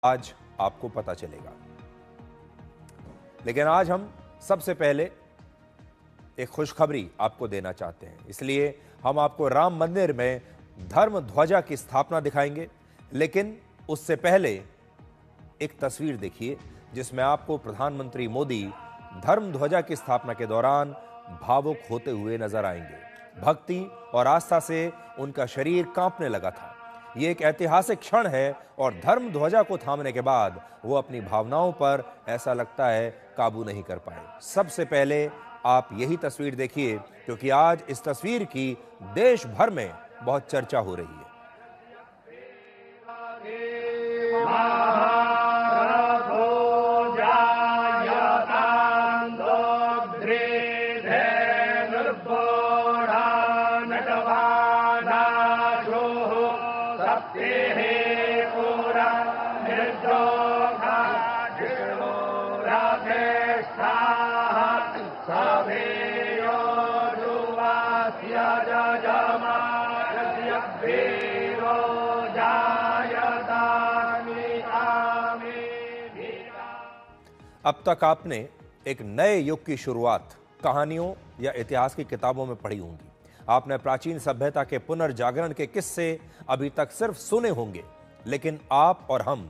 आज आपको पता चलेगा। लेकिन आज हम सबसे पहले एक खुशखबरी आपको देना चाहते हैं, इसलिए हम आपको राम मंदिर में धर्म ध्वजा की स्थापना दिखाएंगे। लेकिन उससे पहले एक तस्वीर देखिए जिसमें आपको प्रधानमंत्री मोदी धर्म ध्वजा की स्थापना के दौरान भावुक होते हुए नजर आएंगे। भक्ति और आस्था से उनका शरीर कांपने लगा था। यह एक ऐतिहासिक क्षण है और धर्म ध्वजा को थामने के बाद वो अपनी भावनाओं पर ऐसा लगता है काबू नहीं कर पाए। सबसे पहले आप यही तस्वीर देखिए, क्योंकि आज इस तस्वीर की देश भर में बहुत चर्चा हो रही है। अब तक आपने एक नए युग की शुरुआत कहानियों या इतिहास की किताबों में पढ़ी होंगी। आपने प्राचीन सभ्यता के पुनर्जागरण के किस्से अभी तक सिर्फ सुने होंगे। लेकिन आप और हम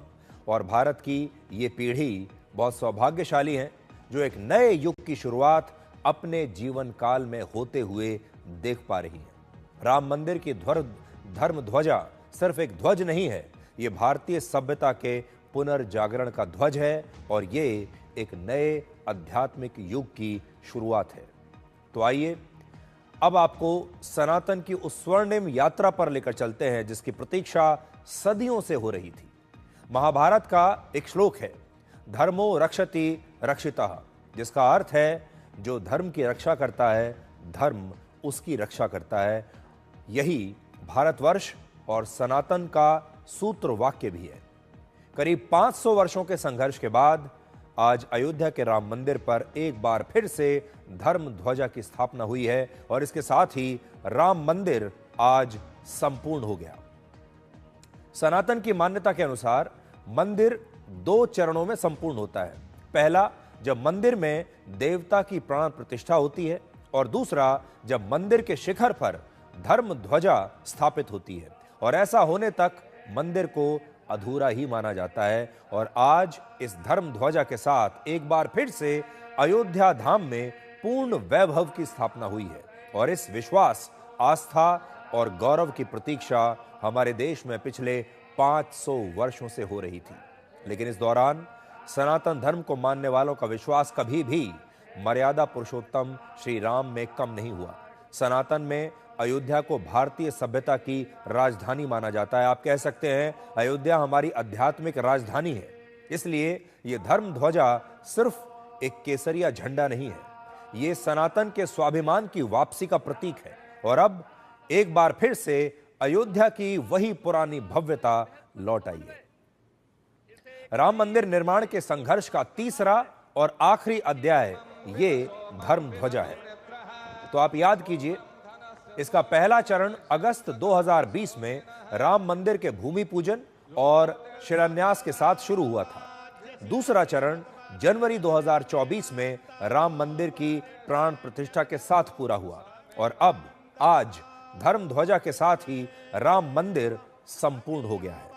और भारत की ये पीढ़ी बहुत सौभाग्यशाली हैं जो एक नए युग की शुरुआत अपने जीवन काल में होते हुए देख पा रही है। राम मंदिर की धर्म ध्वजा सिर्फ एक ध्वज नहीं है, ये भारतीय सभ्यता के पुनर्जागरण का ध्वज है और ये एक नए आध्यात्मिक युग की शुरुआत है। तो आइए अब आपको सनातन की उस स्वर्णिम यात्रा पर लेकर चलते हैं जिसकी प्रतीक्षा सदियों से हो रही थी। महाभारत का एक श्लोक है, धर्मो रक्षति रक्षितः, जिसका अर्थ है जो धर्म की रक्षा करता है धर्म उसकी रक्षा करता है। यही भारतवर्ष और सनातन का सूत्र वाक्य भी है। करीब 500 वर्षों के संघर्ष के बाद आज अयोध्या के राम मंदिर पर एक बार फिर से धर्म ध्वजा की स्थापना हुई है और इसके साथ ही राम मंदिर आज संपूर्ण हो गया। सनातन की मान्यता के अनुसार मंदिर 2 चरणों में संपूर्ण होता है। पहला, जब मंदिर में देवता की प्राण प्रतिष्ठा होती है, और दूसरा, जब मंदिर के शिखर पर धर्म ध्वजा स्थापित होती है। और ऐसा होने तक मंदिर को अधूरा ही माना जाता है। और आज इस धर्म ध्वजा के साथ एक बार फिर से अयोध्या धाम में पूर्ण वैभव की स्थापना हुई है। और इस विश्वास, आस्था और गौरव की प्रतीक्षा हमारे देश में पिछले 500 वर्षों से हो रही थी। लेकिन इस दौरान सनातन धर्म को मानने वालों का विश्वास कभी भी मर्यादा पुरुषोत्तम श्री राम में कम नहीं हुआ। सनातन में अयोध्या को भारतीय सभ्यता की राजधानी माना जाता है। आप कह सकते हैं अयोध्या हमारी आध्यात्मिक राजधानी है। इसलिए यह धर्म ध्वजा सिर्फ एक केसरिया झंडा नहीं है, यह सनातन के स्वाभिमान की वापसी का प्रतीक है। और अब एक बार फिर से अयोध्या की वही पुरानी भव्यता लौट आई है। राम मंदिर निर्माण के संघर्ष का तीसरा और आखिरी अध्याय ये धर्म ध्वजा है। तो आप याद कीजिए, इसका पहला चरण अगस्त 2020 में राम मंदिर के भूमि पूजन और शिलान्यास के साथ शुरू हुआ था। दूसरा चरण जनवरी 2024 में राम मंदिर की प्राण प्रतिष्ठा के साथ पूरा हुआ। और अब आज धर्म ध्वजा के साथ ही राम मंदिर संपूर्ण हो गया है।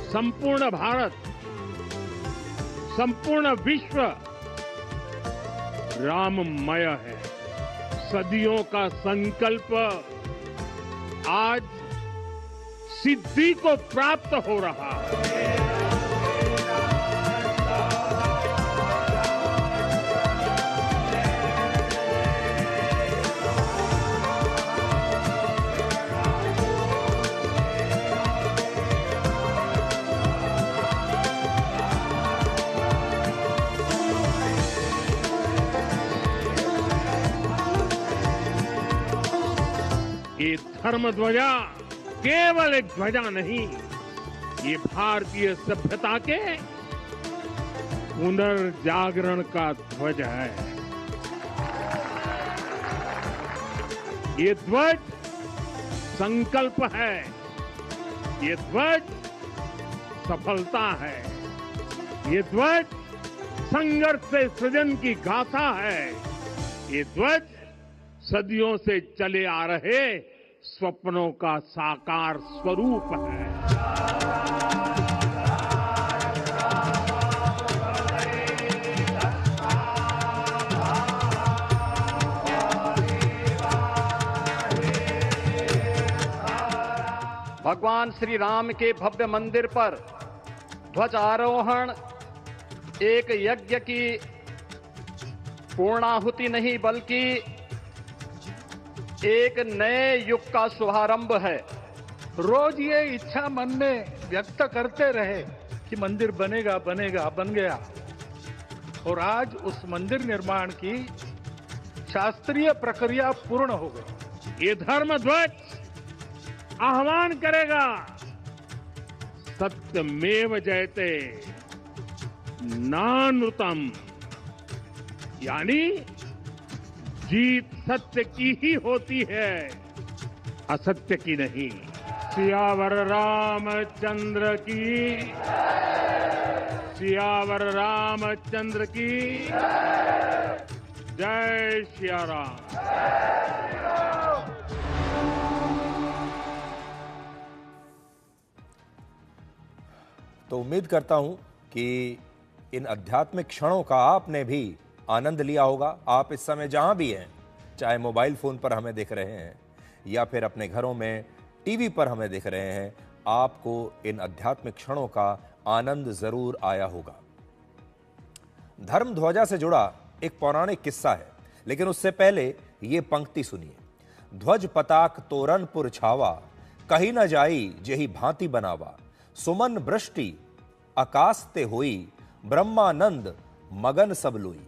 संपूर्ण भारत, संपूर्ण विश्व राममय है। सदियों का संकल्प आज सिद्धि को प्राप्त हो रहा है। ये धर्म ध्वजा केवल एक ध्वजा नहीं, ये भारतीय सभ्यता के पुनर्जागरण का ध्वज है। ये ध्वज संकल्प है, ये ध्वज सफलता है, ये ध्वज संघर्ष से सृजन की गाथा है, ये ध्वज सदियों से चले आ रहे स्वप्नों का साकार स्वरूप है। भगवान श्री राम के भव्य मंदिर पर ध्वजारोहण एक यज्ञ की पूर्णाहुति नहीं बल्कि एक नए युग का शुभारंभ है। रोज ये इच्छा मन में व्यक्त करते रहे कि मंदिर बनेगा बनेगा, बन गया। और आज उस मंदिर निर्माण की शास्त्रीय प्रक्रिया पूर्ण हो गई। ये धर्म ध्वज आह्वान करेगा सत्यमेव जयते नानृतम, यानी जीत सत्य की ही होती है, असत्य की नहीं। सियावर रामचंद्र की, सियावर रामचंद्र की जय सिया राम। तो उम्मीद करता हूं कि इन आध्यात्मिक क्षणों का आपने भी आनंद लिया होगा। आप इस समय जहां भी हैं, चाहे मोबाइल फोन पर हमें देख रहे हैं या फिर अपने घरों में टीवी पर हमें देख रहे हैं, आपको इन आध्यात्मिक क्षणों का आनंद जरूर आया होगा। धर्म ध्वजा से जुड़ा एक पौराणिक किस्सा है, लेकिन उससे पहले ये पंक्ति सुनिए। ध्वज पताक तोरणपुर छावा, कहीं न जाई जेहि भांति बनावा, सुमन वृष्टि आकाश ते होई, ब्रह्मानंद मगन सब लोई।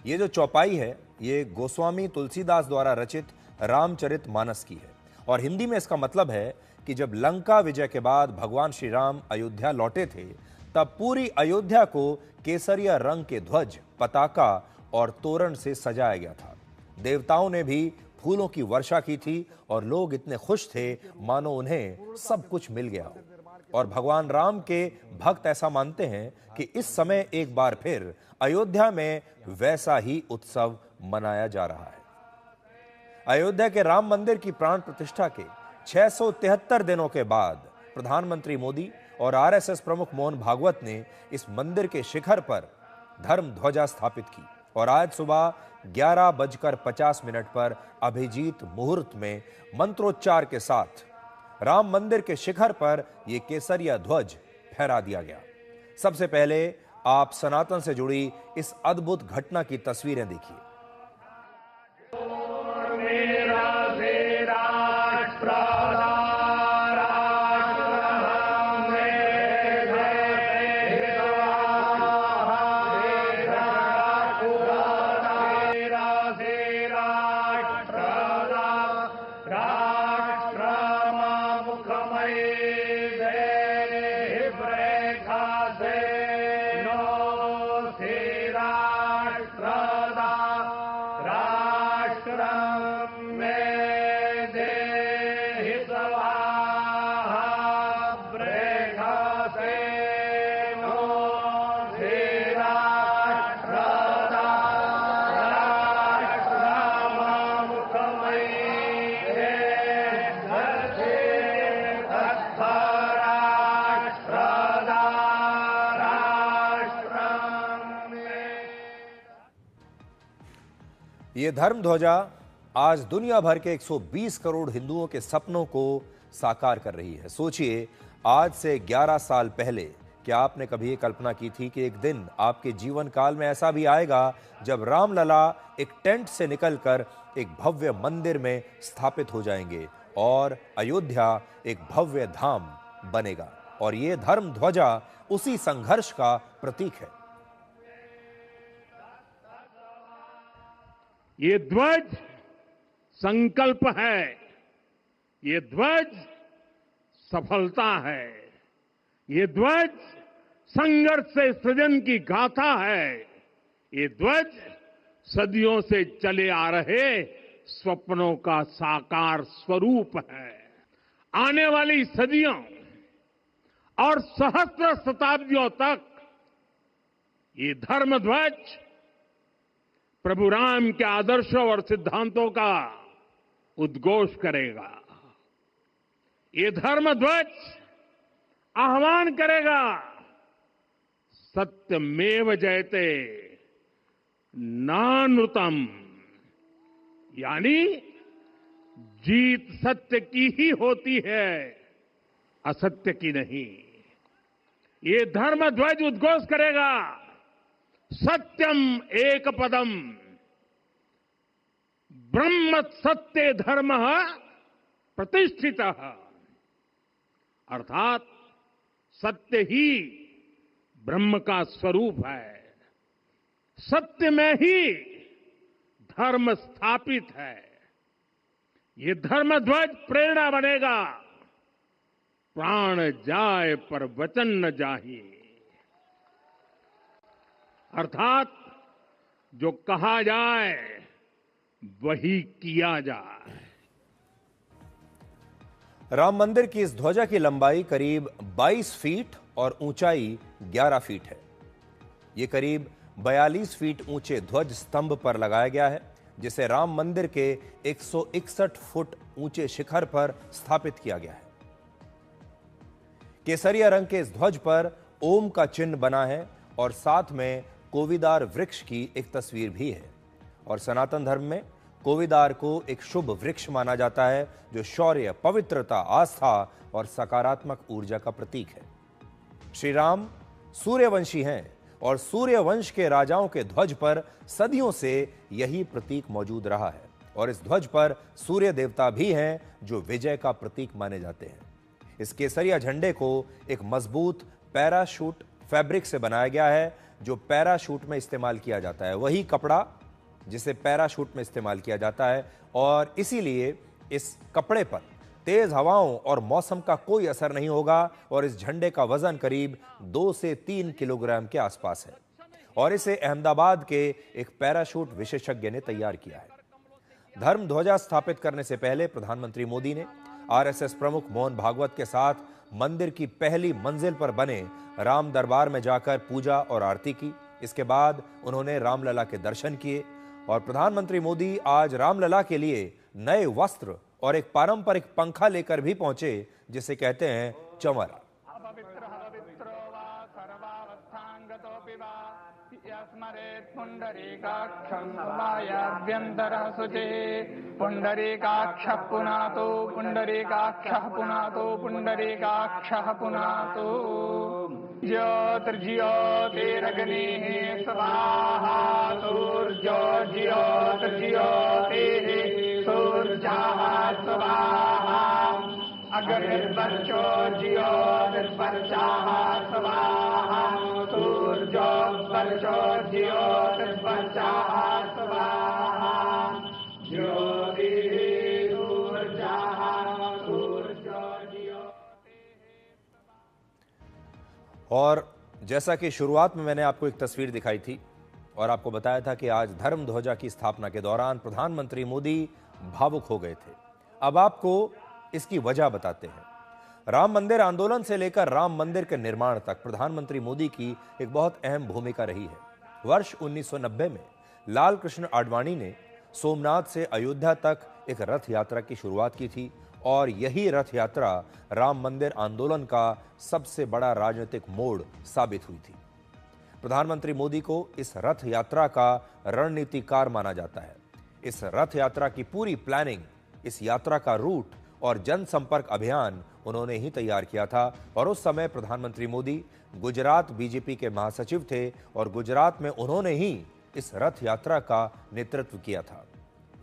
ये जो चौपाई है ये गोस्वामी तुलसीदास द्वारा रचित रामचरित मानस की है और हिंदी में इसका मतलब है कि जब लंका विजय के बाद भगवान श्री राम अयोध्या लौटे थे, तब पूरी अयोध्या को केसरिया रंग के ध्वज, पताका और तोरण से सजाया गया था। देवताओं ने भी फूलों की वर्षा की थी और लोग इतने खुश थे मानो उन्हें सब कुछ मिल गया हो। और भगवान राम के भक्त ऐसा मानते हैं कि इस समय एक बार फिर अयोध्या में वैसा ही उत्सव मनाया जा रहा है। अयोध्या के राम मंदिर की प्राण प्रतिष्ठा के 673 दिनों के बाद प्रधानमंत्री मोदी और आरएसएस प्रमुख मोहन भागवत ने इस मंदिर के शिखर पर धर्म ध्वजा स्थापित की और आज सुबह 11:50 पर अभिजीत मुहूर्त में मंत्रोच्चार के साथ राम मंदिर के शिखर पर यह केसरिया ध्वज फहरा दिया गया। सबसे पहले आप सनातन से जुड़ी इस अद्भुत घटना की तस्वीरें देखिए। ये धर्म ध्वजा आज दुनिया भर के 120 करोड़ हिंदुओं के सपनों को साकार कर रही है। सोचिए, आज से 11 साल पहले क्या आपने कभी ये कल्पना की थी कि एक दिन आपके जीवन काल में ऐसा भी आएगा जब रामलला एक टेंट से निकलकर एक भव्य मंदिर में स्थापित हो जाएंगे और अयोध्या एक भव्य धाम बनेगा। और ये धर्म ध्वजा उसी संघर्ष का प्रतीक है। ये ध्वज संकल्प है, ये ध्वज सफलता है, ये ध्वज संघर्ष से सृजन की गाथा है, ये ध्वज सदियों से चले आ रहे स्वप्नों का साकार स्वरूप है। आने वाली सदियों और सहस्त्र शताब्दियों तक ये धर्म ध्वज प्रभु राम के आदर्शों और सिद्धांतों का उद्घोष करेगा। ये धर्म ध्वज आह्वान करेगा, सत्यमेव जयते नानृतम, यानी जीत सत्य की ही होती है, असत्य की नहीं। ये धर्म ध्वज उद्घोष करेगा, सत्यम एक पदम ब्रह्म सत्य धर्म प्रतिष्ठित, अर्थात सत्य ही ब्रह्म का स्वरूप है, सत्य में ही धर्म स्थापित है। ये धर्म ध्वज प्रेरणा बनेगा, प्राण जाए पर वचन न जाही, अर्थात जो कहा जाए वही किया जाए। राम मंदिर की इस ध्वजा की लंबाई करीब 22 फीट और ऊंचाई 11 फीट है। यह करीब 42 फीट ऊंचे ध्वज स्तंभ पर लगाया गया है, जिसे राम मंदिर के 161 फुट ऊंचे शिखर पर स्थापित किया गया है। केसरिया रंग के इस ध्वज पर ओम का चिन्ह बना है और साथ में कोविदार वृक्ष की एक तस्वीर भी है। और सनातन धर्म में कोविदार को एक शुभ वृक्ष माना जाता है, जो शौर्य, पवित्रता, आस्था और सकारात्मक ऊर्जा का प्रतीक है। श्री राम सूर्यवंशी हैं और सूर्यवंश के राजाओं के ध्वज पर सदियों से यही प्रतीक मौजूद रहा है। और इस ध्वज पर सूर्य देवता भी हैं, जो विजय का प्रतीक माने जाते हैं। इस केसरिया झंडे को एक मजबूत पैराशूट फैब्रिक से बनाया गया है, जो पैराशूट में इस्तेमाल किया जाता है, वही कपड़ा जिसे पैराशूट में इस्तेमाल किया जाता है। और इसीलिए इस कपड़े पर तेज हवाओं और मौसम का कोई असर नहीं होगा। और इस झंडे का वजन करीब 2 से 3 किलोग्राम के आसपास है और इसे अहमदाबाद के एक पैराशूट विशेषज्ञ ने तैयार किया है। धर्म ध्वजा स्थापित करने से पहले प्रधानमंत्री मोदी ने आरएसएस प्रमुख मोहन भागवत के साथ मंदिर की पहली मंजिल पर बने राम दरबार में जाकर पूजा और आरती की। इसके बाद उन्होंने रामलला के दर्शन किए और प्रधानमंत्री मोदी आज रामलला के लिए नए वस्त्र और एक पारंपरिक पंखा लेकर भी पहुंचे, जिसे कहते हैं चंवर। पुंडरीकाक्षः पुनातो पुंडरीकाक्षः पुनातो पुंडरीकाक्षः पुनातो ज्योतिर्ज्योतिरग्निः स्वाहा सूर्योर्ज्योतिर्ज्योतिः सूर्यः स्वाहा अग्निर्वर्चो ज्योतिर्वर्चः स्वाहा सूर्योर्वर्चो ज्योतिर्वर्चः स्वाहा और जैसा कि शुरुआत में मैंने आपको एक तस्वीर दिखाई थी और आपको बताया था कि आज धर्म ध्वजा की स्थापना के दौरान प्रधानमंत्री मोदी भावुक हो गए थे। अब आपको इसकी वजह बताते हैं। राम मंदिर आंदोलन से लेकर राम मंदिर के निर्माण तक प्रधानमंत्री मोदी की एक बहुत अहम भूमिका रही है। वर्ष 1990 में लाल कृष्ण आडवाणी ने सोमनाथ से अयोध्या तक एक रथ यात्रा की शुरुआत की थी और यही रथ यात्रा राम मंदिर आंदोलन का सबसे बड़ा राजनीतिक मोड़ साबित हुई थी। प्रधानमंत्री मोदी को इस रथ यात्रा का रणनीतिकार माना जाता है। इस रथ यात्रा की पूरी प्लानिंग, इस यात्रा का रूट और जनसंपर्क अभियान उन्होंने ही तैयार किया था। और उस समय प्रधानमंत्री मोदी गुजरात बीजेपी के महासचिव थे और गुजरात में उन्होंने ही इस रथ यात्रा का नेतृत्व किया था।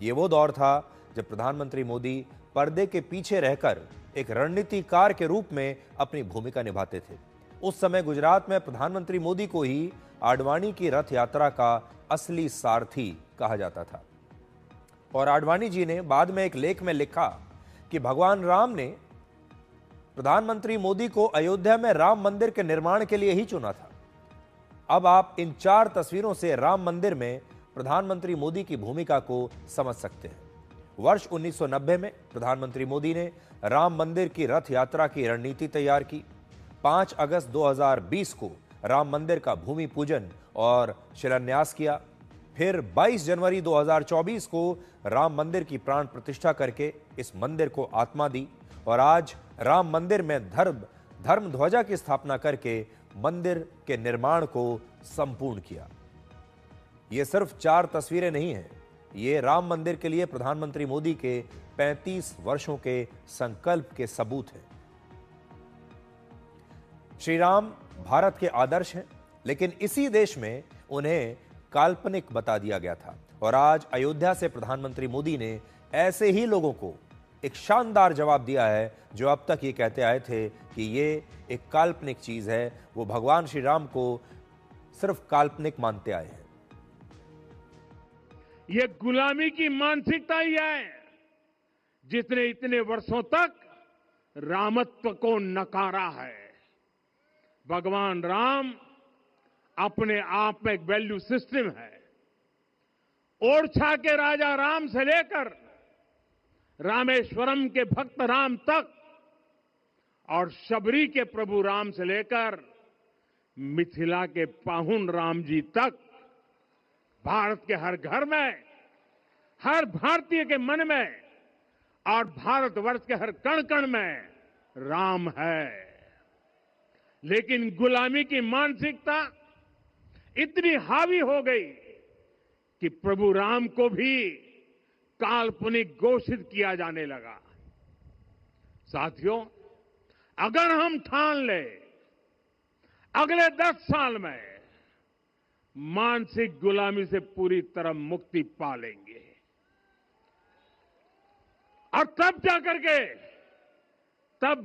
ये वो दौर था जब प्रधानमंत्री मोदी पर्दे के पीछे रहकर एक रणनीतिकार के रूप में अपनी भूमिका निभाते थे। उस समय गुजरात में प्रधानमंत्री मोदी को ही आडवाणी की रथ यात्रा का असली सारथी कहा जाता था। और आडवाणी जी ने बाद में एक लेख में लिखा कि भगवान राम ने प्रधानमंत्री मोदी को अयोध्या में राम मंदिर के निर्माण के लिए ही चुना था। अब आप इन 4 तस्वीरों से राम मंदिर में प्रधानमंत्री मोदी की भूमिका को समझ सकते हैं। वर्ष 1990 में प्रधानमंत्री मोदी ने राम मंदिर की रथ यात्रा की रणनीति तैयार की। 5 अगस्त 2020 को राम मंदिर का भूमि पूजन और शिलान्यास किया। फिर 22 जनवरी 2024 को राम मंदिर की प्राण प्रतिष्ठा करके इस मंदिर को आत्मा दी और आज राम मंदिर में धर्म ध्वजा की स्थापना करके मंदिर के निर्माण को संपूर्ण किया। ये सिर्फ 4 तस्वीरें नहीं हैं, ये राम मंदिर के लिए प्रधानमंत्री मोदी के 35 वर्षों के संकल्प के सबूत हैं। श्री राम भारत के आदर्श हैं, लेकिन इसी देश में उन्हें काल्पनिक बता दिया गया था और आज अयोध्या से प्रधानमंत्री मोदी ने ऐसे ही लोगों को एक शानदार जवाब दिया है जो अब तक ये कहते आए थे कि ये एक काल्पनिक चीज है। वो भगवान श्री राम को सिर्फ काल्पनिक मानते आए हैं। ये गुलामी की मानसिकता ही है जिसने इतने वर्षों तक रामत्व को नकारा है। भगवान राम अपने आप में एक वैल्यू सिस्टम है। ओरछा के राजा राम से लेकर रामेश्वरम के भक्त राम तक और शबरी के प्रभु राम से लेकर मिथिला के पाहुन राम जी तक भारत के हर घर में, हर भारतीय के मन में और भारतवर्ष के हर कण कण में राम है। लेकिन गुलामी की मानसिकता इतनी हावी हो गई कि प्रभु राम को भी काल्पनिक घोषित किया जाने लगा। साथियों, अगर हम ठान ले अगले 10 साल में मानसिक गुलामी से पूरी तरह मुक्ति पा लेंगे और तब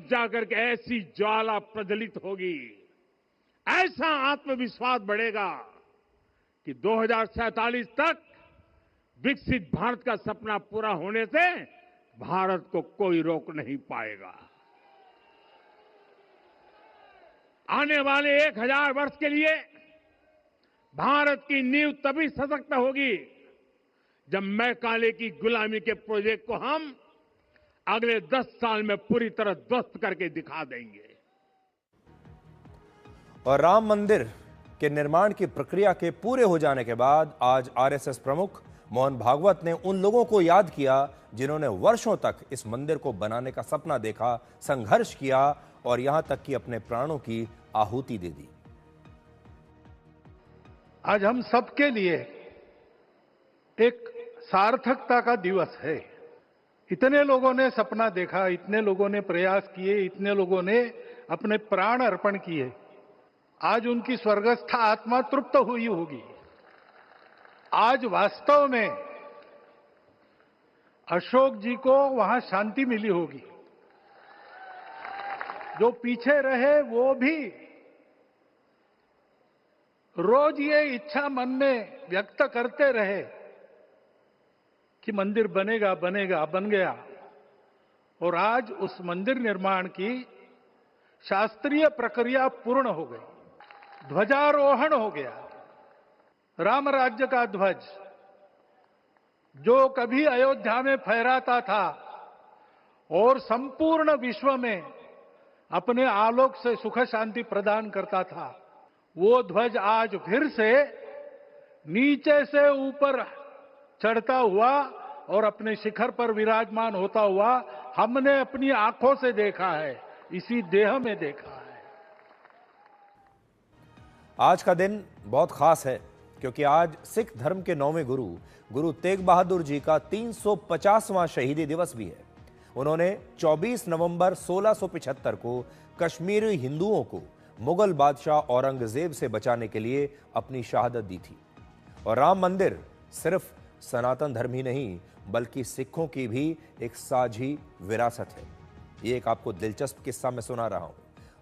जाकर के ऐसी ज्वाला प्रज्वलित होगी, ऐसा आत्मविश्वास बढ़ेगा कि 2047 तक विकसित भारत का सपना पूरा होने से भारत को कोई रोक नहीं पाएगा। आने वाले 1000 वर्ष के लिए भारत की नींव तभी सशक्त होगी जब मैकाले की गुलामी के प्रोजेक्ट को हम अगले 10 साल में पूरी तरह ध्वस्त करके दिखा देंगे। और राम मंदिर के निर्माण की प्रक्रिया के पूरे हो जाने के बाद आज आरएसएस प्रमुख मोहन भागवत ने उन लोगों को याद किया जिन्होंने वर्षों तक इस मंदिर को बनाने का सपना देखा, संघर्ष किया और यहां तक कि अपने प्राणों की आहुति दे दी। आज हम सबके लिए एक सार्थकता का दिवस है। इतने लोगों ने सपना देखा, इतने लोगों ने प्रयास किए, इतने लोगों ने अपने प्राण अर्पण किए। आज उनकी स्वर्गस्थ आत्मा तृप्त हुई होगी। आज वास्तव में अशोक जी को वहां शांति मिली होगी। जो पीछे रहे वो भी रोज ये इच्छा मन में व्यक्त करते रहे कि मंदिर बनेगा बनेगा, बन गया। और आज उस मंदिर निर्माण की शास्त्रीय प्रक्रिया पूर्ण हो गई, ध्वजारोहण हो गया। राम राज्य का ध्वज जो कभी अयोध्या में फहराता था और संपूर्ण विश्व में अपने आलोक से सुख शांति प्रदान करता था, वो ध्वज आज फिर से नीचे से ऊपर चढ़ता हुआ और अपने शिखर पर विराजमान होता हुआ हमने अपनी आंखों से देखा है, इसी देह में देखा है। आज का दिन बहुत खास है क्योंकि आज सिख धर्म के 9वें गुरु तेग बहादुर जी का 350वां शहीदी दिवस भी है। उन्होंने 24 नवंबर 1675 को कश्मीरी हिंदुओं को मुगल बादशाह औरंगजेब से बचाने के लिए अपनी शहादत दी थी। और राम मंदिर सिर्फ सनातन धर्म ही नहीं बल्कि सिखों की भी एक साझी विरासत है। ये एक आपको दिलचस्प किस्सा मैं सुना रहा हूं।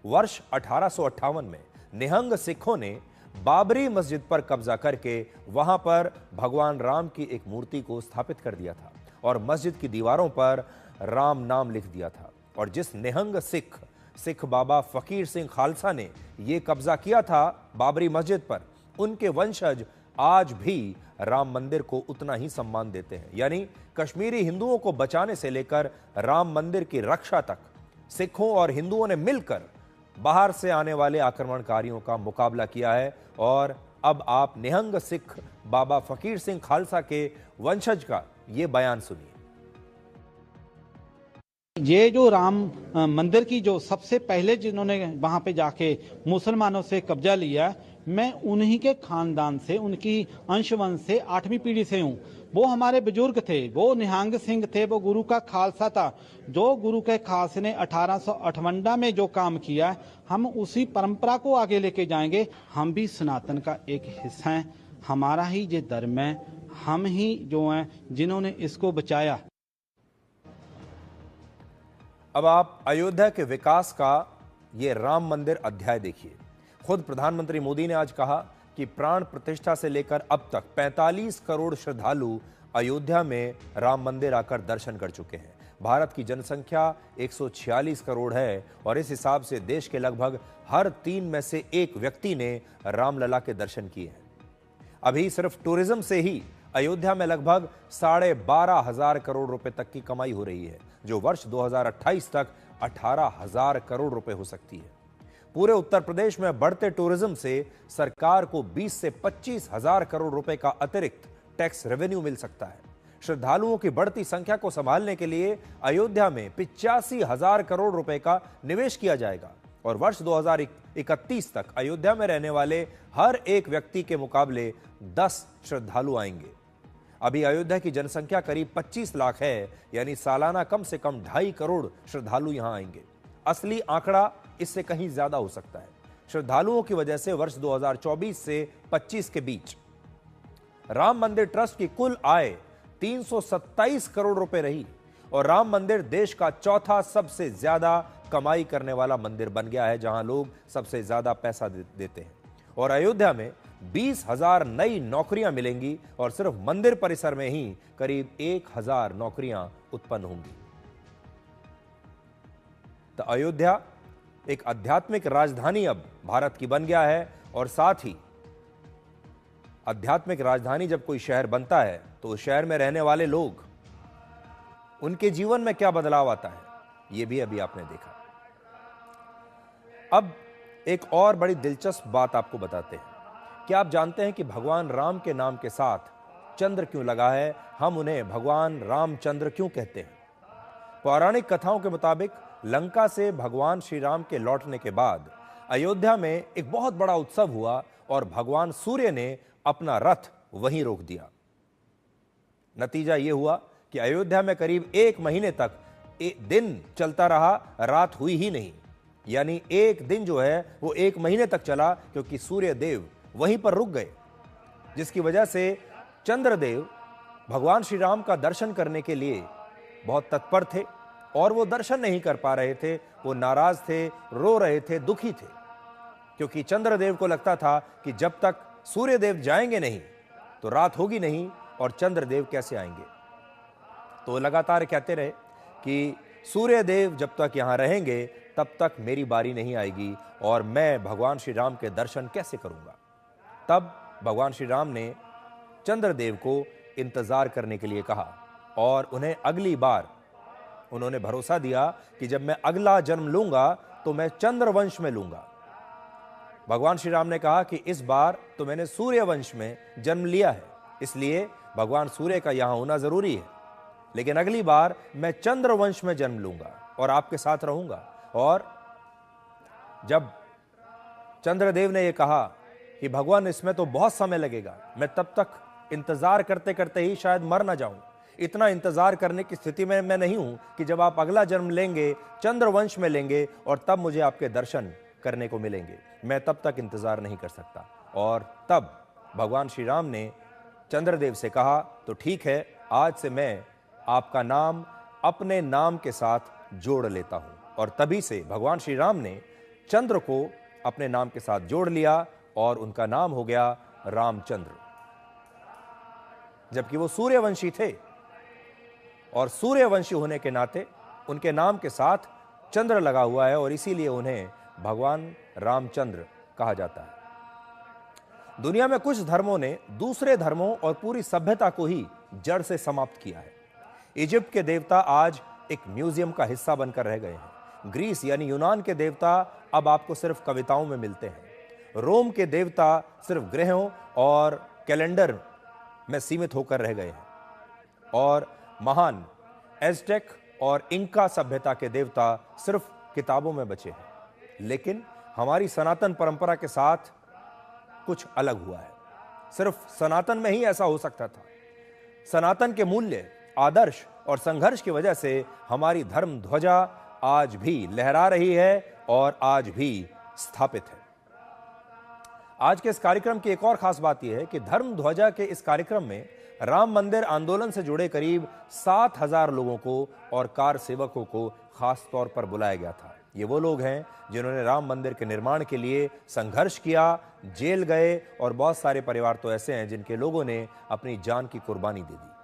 वर्ष 1858 में निहंग सिखों ने बाबरी मस्जिद पर कब्जा करके वहां पर भगवान राम की एक मूर्ति को स्थापित कर दिया था और मस्जिद की दीवारों पर राम नाम लिख दिया था। और जिस निहंग सिख बाबा फकीर सिंह खालसा ने यह कब्जा किया था बाबरी मस्जिद पर, उनके वंशज आज भी राम मंदिर को उतना ही सम्मान देते हैं। यानी कश्मीरी हिंदुओं को बचाने से लेकर राम मंदिर की रक्षा तक सिखों और हिंदुओं ने मिलकर बाहर से आने वाले आक्रमणकारियों का मुकाबला किया है। और अब आप निहंग सिख बाबा फकीर सिंह खालसा के वंशज का यह बयान सुनिए। ये जो राम मंदिर की जो सबसे पहले जिन्होंने वहां पे जाके मुसलमानों से कब्जा लिया, मैं उन्हीं के खानदान से, उनकी अंशवंश से 8वीं पीढ़ी से हूँ। वो हमारे बुजुर्ग थे, वो निहंग सिंह थे, वो गुरु का खालसा था। जो गुरु के खालसे ने 1858 में जो काम किया, हम उसी परंपरा को आगे लेके जाएंगे। हम भी सनातन का एक हिस्सा हैं, हमारा ही ये धर्म है, हम ही जो हैं जिन्होंने इसको बचाया। अब आप अयोध्या के विकास का ये राम मंदिर अध्याय देखिए। खुद प्रधानमंत्री मोदी ने आज कहा कि प्राण प्रतिष्ठा से लेकर अब तक 45 करोड़ श्रद्धालु अयोध्या में राम मंदिर आकर दर्शन कर चुके हैं। भारत की जनसंख्या 146 करोड़ है और इस हिसाब से देश के लगभग हर 3 में से 1 व्यक्ति ने रामलला के दर्शन किए हैं। अभी सिर्फ टूरिज्म से ही अयोध्या में लगभग 12,500 करोड़ रुपए तक की कमाई हो रही है, जो वर्ष 2028 तक 18,000 करोड़ रुपए हो सकती है। पूरे उत्तर प्रदेश में बढ़ते टूरिज्म से सरकार को 20 से 25,000 करोड़ रुपए का अतिरिक्त टैक्स रेवेन्यू मिल सकता है। श्रद्धालुओं की बढ़ती संख्या को संभालने के लिए अयोध्या में 85,000 करोड़ रुपए का निवेश किया जाएगा और वर्ष 2031 तक अयोध्या में रहने वाले हर एक व्यक्ति के मुकाबले 10 श्रद्धालु आएंगे। अभी अयोध्या की जनसंख्या करीब 25 लाख है, यानी सालाना कम से कम 2.5 करोड़ श्रद्धालु यहां आएंगे। असली आंकड़ा इससे कहीं ज्यादा हो सकता है। श्रद्धालुओं की वजह से वर्ष 2024 से 25 के बीच राम मंदिर ट्रस्ट की कुल आय 327 करोड़ रुपए रही और राम मंदिर देश का चौथा सबसे ज्यादा कमाई करने वाला मंदिर बन गया है, जहां लोग सबसे ज्यादा पैसा देते हैं। और अयोध्या में 20,000 नई नौकरियां मिलेंगी और सिर्फ मंदिर परिसर में ही करीब 1,000 नौकरियां उत्पन्न होंगी। तो अयोध्या एक आध्यात्मिक राजधानी अब भारत की बन गया है और साथ ही आध्यात्मिक राजधानी जब कोई शहर बनता है तो उस शहर में रहने वाले लोग, उनके जीवन में क्या बदलाव आता है, यह भी अभी आपने देखा। अब एक और बड़ी दिलचस्प बात आपको बताते हैं। क्या आप जानते हैं कि भगवान राम के नाम के साथ चंद्र क्यों लगा है? हम उन्हें भगवान रामचंद्र क्यों कहते हैं? पौराणिक कथाओं के मुताबिक लंका से भगवान श्री राम के लौटने के बाद अयोध्या में एक बहुत बड़ा उत्सव हुआ और भगवान सूर्य ने अपना रथ वहीं रोक दिया। नतीजा यह हुआ कि अयोध्या में करीब 1 महीने तक दिन चलता रहा, रात हुई ही नहीं। यानी एक दिन जो है वो 1 महीने तक चला, क्योंकि सूर्य देव वहीं पर रुक गए, जिसकी वजह से चंद्रदेव भगवान श्री राम का दर्शन करने के लिए बहुत तत्पर थे और वो दर्शन नहीं कर पा रहे थे। वो नाराज थे, रो रहे थे, दुखी थे, क्योंकि चंद्रदेव को लगता था कि जब तक सूर्यदेव जाएंगे नहीं तो रात होगी नहीं और चंद्रदेव कैसे आएंगे। तो वो लगातार कहते रहे कि सूर्यदेव जब तक यहां रहेंगे तब तक मेरी बारी नहीं आएगी और मैं भगवान श्री राम के दर्शन कैसे करूंगा। तब भगवान श्री राम ने चंद्रदेव को इंतजार करने के लिए कहा और उन्हें अगली बार उन्होंने भरोसा दिया कि जब मैं अगला जन्म लूंगा तो मैं चंद्रवंश में लूंगा। भगवान श्री राम ने कहा कि इस बार तो मैंने सूर्यवंश में जन्म लिया है, इसलिए भगवान सूर्य का यहां होना जरूरी है, लेकिन अगली बार मैं चंद्रवंश में जन्म लूंगा और आपके साथ रहूंगा। और जब चंद्रदेव ने यह कहा कि भगवान इसमें तो बहुत समय लगेगा, मैं तब तक इंतजार करते करते ही शायद मर ना जाऊं, इतना इंतजार करने की स्थिति में मैं नहीं हूं कि जब आप अगला जन्म लेंगे चंद्रवंश में लेंगे और तब मुझे आपके दर्शन करने को मिलेंगे, मैं तब तक इंतजार नहीं कर सकता। और तब भगवान श्री राम ने चंद्रदेव से कहा, तो ठीक है, आज से मैं आपका नाम अपने नाम के साथ जोड़ लेता हूं। और तभी से भगवान श्री राम ने चंद्र को अपने नाम के साथ जोड़ लिया और उनका नाम हो गया रामचंद्र, जबकि वो सूर्यवंशी थे। और सूर्यवंशी होने के नाते उनके नाम के साथ चंद्र लगा हुआ है और इसीलिए उन्हें भगवान रामचंद्र कहा जाता है। दुनिया में कुछ धर्मों ने दूसरे धर्मों और पूरी सभ्यता को ही जड़ से समाप्त किया है। इजिप्ट के देवता आज एक म्यूजियम का हिस्सा बनकर रह गए हैं। ग्रीस यानी यूनान के देवता अब आपको सिर्फ कविताओं में मिलते हैं। रोम के देवता सिर्फ ग्रहों और कैलेंडर में सीमित होकर रह गए हैं और महान एज़टेक और इंका सभ्यता के देवता सिर्फ किताबों में बचे हैं। लेकिन हमारी सनातन परंपरा के साथ कुछ अलग हुआ है। सिर्फ सनातन में ही ऐसा हो सकता था। सनातन के मूल्य, आदर्श और संघर्ष की वजह से हमारी धर्म ध्वजा आज भी लहरा रही है और आज भी स्थापित है। आज के इस कार्यक्रम की एक और खास बात यह है कि धर्म ध्वजा के इस कार्यक्रम में राम मंदिर आंदोलन से जुड़े करीब 7,000 लोगों को और कार सेवकों को खास तौर पर बुलाया गया था। ये वो लोग हैं जिन्होंने राम मंदिर के निर्माण के लिए संघर्ष किया, जेल गए और बहुत सारे परिवार तो ऐसे हैं जिनके लोगों ने अपनी जान की कुर्बानी दे दी।